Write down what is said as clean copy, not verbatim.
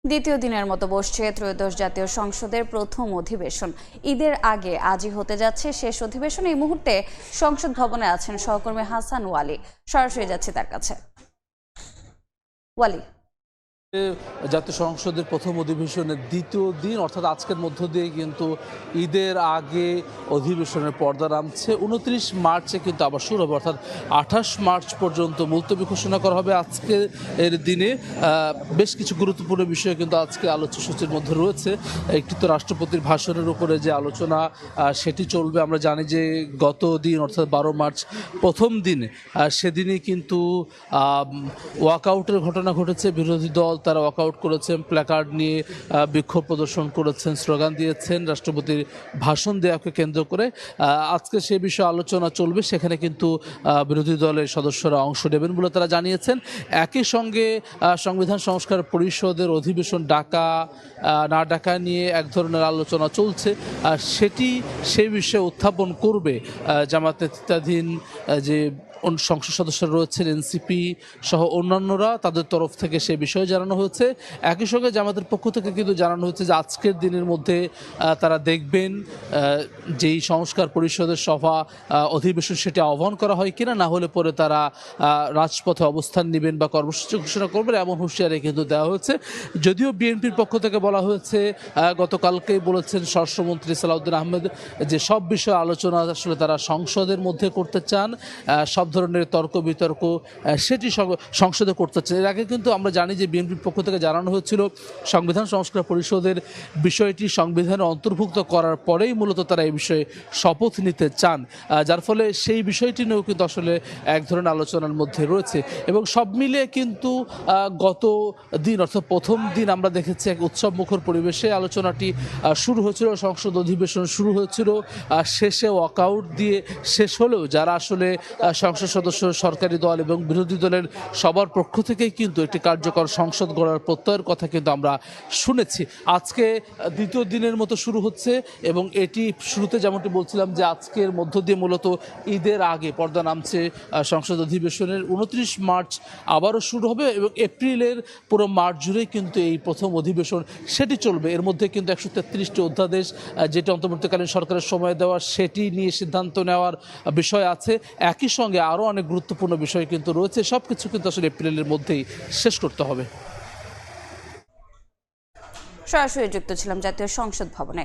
দ্বিতীয় দিনের মতো বসছে ত্রয়োদশ জাতীয় সংসদের প্রথম অধিবেশন। ঈদের আগে আজই হতে যাচ্ছে শেষ অধিবেশন। এই মুহূর্তে সংসদ ভবনে আছেন সহকর্মী হাসান ওয়ালি। সরাসরি যাচ্ছে তার কাছে। ওয়ালি, জাতীয় সংসদের প্রথম অধিবেশনের দ্বিতীয় দিন অর্থাৎ আজকের মধ্য দিয়ে কিন্তু ঈদের আগে অধিবেশনের পর্দা নামছে। 29 মার্চে কিন্তু আবার শুরু হবে, অর্থাৎ 28 মার্চ পর্যন্ত মুলতবি ঘোষণা করা হবে। আজকে এর দিনে বেশ কিছু গুরুত্বপূর্ণ বিষয় কিন্তু আজকে আলোচ্য সূচির মধ্যে রয়েছে। একটি তো রাষ্ট্রপতির ভাষণের উপরে যে আলোচনা সেটি চলবে। আমরা জানি যে গত দিন অর্থাৎ 12 মার্চ প্রথম দিনে সেদিনই কিন্তু ওয়াকআউটের ঘটনা ঘটেছে। বিরোধী দল তারা ওয়াকআউট করেছেন, প্ল্যাকার্ড নিয়ে বিক্ষোভ প্রদর্শন করেছেন, স্লোগান দিয়েছেন রাষ্ট্রপতির ভাষণ দেওয়াকে কেন্দ্র করে। আজকে সে বিষয়ে আলোচনা চলবে, সেখানে কিন্তু বিরোধী দলের সদস্যরা অংশ নেবেন বলে তারা জানিয়েছেন। একই সঙ্গে সংবিধান সংস্কার পরিষদের অধিবেশন ডাকা না ডাকা নিয়ে এক ধরনের আলোচনা চলছে, সেটি সেই বিষয়ে উত্থাপন করবে জামাত নেতৃত্বাধীন যে সংসদ সদস্যরা রয়েছেন, এনসিপি সহ অন্যান্যরা, তাদের তরফ থেকে সে বিষয়ে জানানো হয়েছে। একই সঙ্গে জামাতের পক্ষ থেকে কিন্তু জানানো হয়েছে যে আজকের দিনের মধ্যে তারা দেখবেন যেই সংস্কার পরিষদের সভা অধিবেশন সেটি আহ্বান করা হয় কিনা, না হলে পরে তারা রাজপথে অবস্থান নেবেন বা কর্মসূচি ঘোষণা করবেন, এমন হুঁশিয়ারি কিন্তু দেওয়া হয়েছে। যদিও বিএনপির পক্ষ থেকে বলা হয়েছে, গতকালকেই বলেছেন স্বরাষ্ট্রমন্ত্রী সালাউদ্দিন আহমেদ, যে সব বিষয়ে আলোচনা আসলে তারা সংসদের মধ্যে করতে চান, সব ধরনের তর্ক বিতর্ক সেটি সংসদে করতে চান। এর আগে কিন্তু আমরা জানি যে বিএনপির পক্ষ থেকে জানানো হয়েছিল সংবিধান সংস্কার পরিষদের বিষয়টি সংবিধানে অন্তর্ভুক্ত করার পরেই মূলত তারা এই বিষয়ে শপথ নিতে চান, যার ফলে সেই বিষয়টি নিয়েও কিন্তু আসলে এক ধরনের আলোচনার মধ্যে রয়েছে। এবং সব মিলিয়ে কিন্তু গত দিন অর্থাৎ প্রথম দিন আমরা দেখেছি এক উৎসব মুখর পরিবেশে আলোচনাটি শুরু হয়েছিল, সংসদ অধিবেশন শুরু হয়েছিল, শেষে ওয়াকআউট দিয়ে শেষ হলেও যারা আসলে সংসদ সদস্য, সরকারি দল এবং বিরোধী দলের সবার পক্ষ থেকেই কিন্তু একটি কার্যকর সংসদ গড়ার প্রত্যয়ের কথা কিন্তু আমরা শুনেছি। আজকে দ্বিতীয় দিনের মতো শুরু হচ্ছে এবং এটি শুরুতে যেমনটি বলছিলাম যে আজকের মধ্য দিয়ে মূলত ঈদের আগে পর্দা নামছে সংসদ অধিবেশনের। 29 মার্চ আবারও শুরু হবে এবং এপ্রিলের পুরো মার্চ জুড়েই কিন্তু এই প্রথম অধিবেশন সেটি চলবে। এর মধ্যে কিন্তু 133টি অধ্যাদেশ যেটি অন্তর্বর্তীকালীন সরকারের সময় দেওয়া সেটি নিয়ে সিদ্ধান্ত নেওয়ার বিষয় আছে। একই সঙ্গে আরও অনেক গুরুত্বপূর্ণ বিষয় কিন্তু রয়েছে। সব কিছু কিন্তু আসলে এপ্রিলের মধ্যেই শেষ করতে হবে। সরাসরি যুক্ত ছিলাম জাতীয় সংসদ ভবনে।